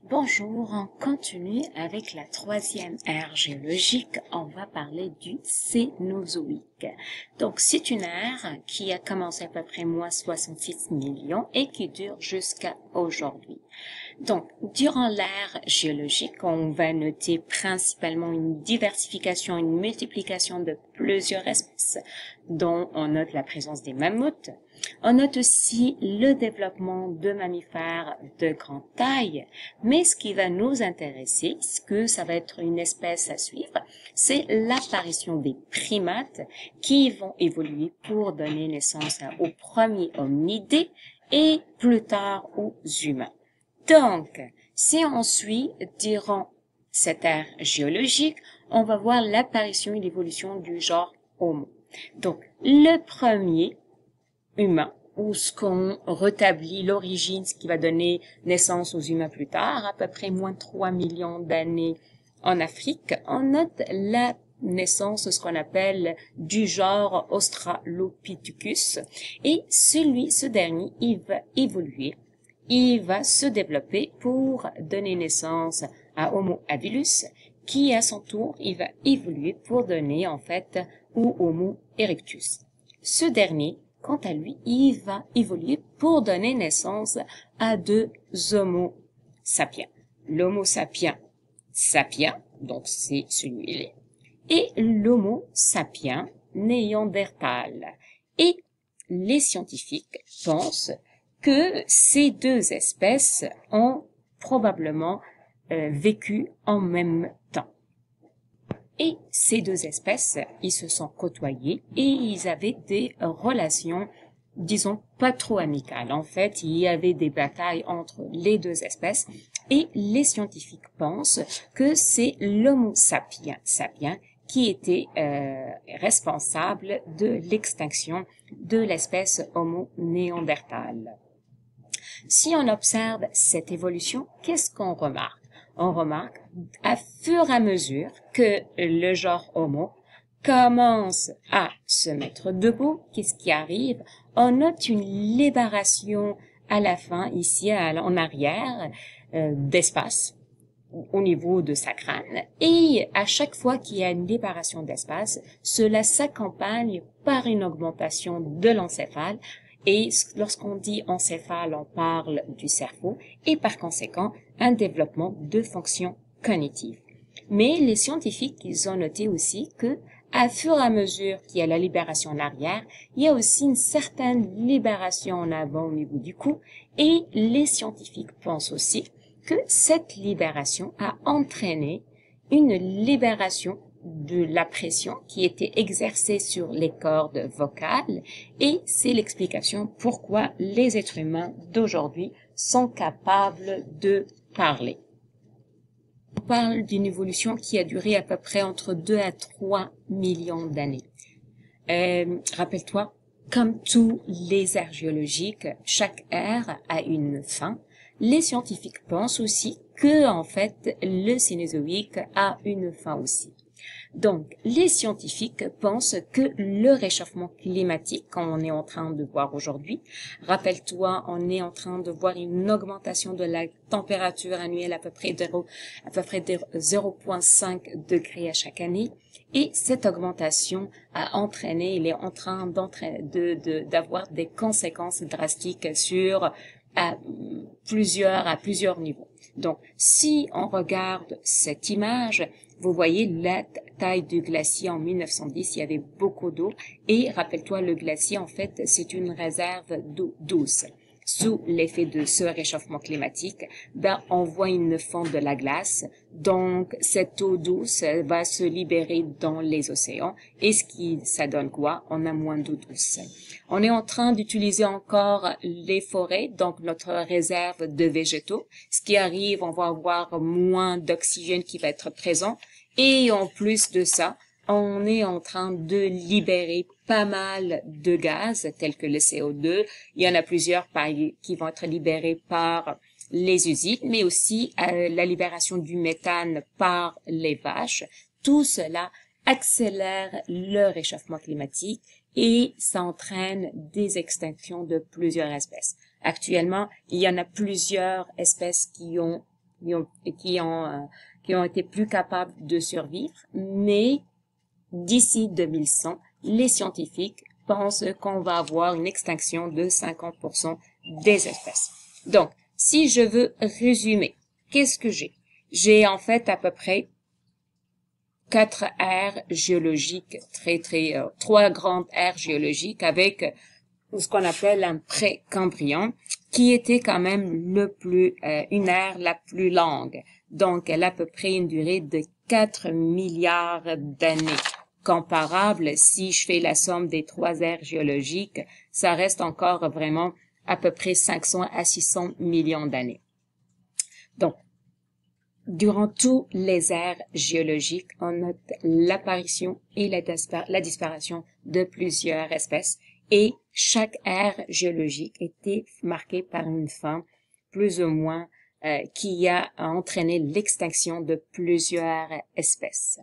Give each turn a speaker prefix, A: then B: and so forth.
A: Bonjour, on continue avec la troisième ère géologique. On va parler du Cénozoïque. Donc, c'est une ère qui a commencé à peu près moins 66 millions et qui dure jusqu'à aujourd'hui. Donc, durant l'ère géologique, on va noter principalement une diversification, une multiplication de plusieurs espèces, dont on note la présence des mammouths. On note aussi le développement de mammifères de grande taille, mais ce qui va nous intéresser, ce que ça va être une espèce à suivre, c'est l'apparition des primates qui vont évoluer pour donner naissance aux premiers hominidés et plus tard aux humains. Donc, si on suit durant cette ère géologique, on va voir l'apparition et l'évolution du genre Homo. Donc, le premier humain, ou ce qu'on rétablit l'origine, ce qui va donner naissance aux humains plus tard, à peu près moins de 3 millions d'années en Afrique, on note la naissance de ce qu'on appelle du genre Australopithecus, et ce dernier, il va évoluer, il va se développer pour donner naissance à Homo habilis, qui à son tour, il va évoluer pour donner en fait au Homo erectus. Ce dernier, quant à lui, il va évoluer pour donner naissance à deux Homo sapiens. L'Homo sapiens sapiens, donc c'est celui-là, et l'Homo sapiens néandertal. Et les scientifiques pensent que ces deux espèces ont probablement vécu en même temps. Et ces deux espèces, ils se sont côtoyés et ils avaient des relations, disons, pas trop amicales. En fait, il y avait des batailles entre les deux espèces et les scientifiques pensent que c'est l'Homo sapiens qui était responsable de l'extinction de l'espèce Homo néandertal. Si on observe cette évolution, qu'est-ce qu'on remarque? On remarque, à fur et à mesure que le genre Homo commence à se mettre debout, qu'est-ce qui arrive? On note une libération à la fin, ici en arrière, d'espace au niveau de sa crâne. Et à chaque fois qu'il y a une libération d'espace, cela s'accompagne par une augmentation de l'encéphale. Et lorsqu'on dit encéphale, on parle du cerveau et par conséquent, un développement de fonctions cognitives. Mais les scientifiques, ils ont noté aussi que, à fur et à mesure qu'il y a la libération en arrière, il y a aussi une certaine libération en avant au niveau du cou et les scientifiques pensent aussi que cette libération a entraîné une libération de la pression qui était exercée sur les cordes vocales et c'est l'explication pourquoi les êtres humains d'aujourd'hui sont capables de parler. On parle d'une évolution qui a duré à peu près entre 2 à 3 millions d'années. Rappelle-toi, comme tous les ères géologiques, chaque ère a une fin. Les scientifiques pensent aussi que, en fait, le Cénozoïque a une fin aussi. Donc, les scientifiques pensent que le réchauffement climatique, comme on est en train de voir aujourd'hui, rappelle-toi, on est en train de voir une augmentation de la température annuelle à peu près de 0,5 degrés à chaque année, et cette augmentation a entraîné, il est en train d'avoir des conséquences drastiques sur à plusieurs niveaux. Donc, si on regarde cette image, vous voyez la taille du glacier en 1910, il y avait beaucoup d'eau et rappelle-toi, le glacier, en fait, c'est une réserve d'eau douce. Sous l'effet de ce réchauffement climatique, on voit une fonte de la glace. Donc, cette eau douce va se libérer dans les océans. Et ça donne quoi? On a moins d'eau douce. On est en train d'utiliser encore les forêts, donc notre réserve de végétaux. Ce qui arrive, on va avoir moins d'oxygène qui va être présent. Et en plus de ça, on est en train de libérer pas mal de gaz, tels que le CO2. Il y en a plusieurs qui vont être libérés par les usines, mais aussi la libération du méthane par les vaches. Tout cela accélère le réchauffement climatique et ça entraîne des extinctions de plusieurs espèces. Actuellement, il y en a plusieurs espèces qui ont qui ont été plus capables de survivre, mais d'ici 2100, les scientifiques pensent qu'on va avoir une extinction de 50% des espèces. Donc, si je veux résumer, qu'est-ce que j'ai? J'ai en fait à peu près 4 ères géologiques, trois grandes ères géologiques avec ce qu'on appelle un pré-cambrien, qui était quand même une ère la plus longue. Donc, elle a à peu près une durée de 4 milliards d'années. Comparable, si je fais la somme des 3 ères géologiques, ça reste encore vraiment à peu près 500 à 600 millions d'années. Donc, durant tous les ères géologiques, on note l'apparition et la disparition de plusieurs espèces et chaque ère géologique était marquée par une fin plus ou moins qui a entraîné l'extinction de plusieurs espèces.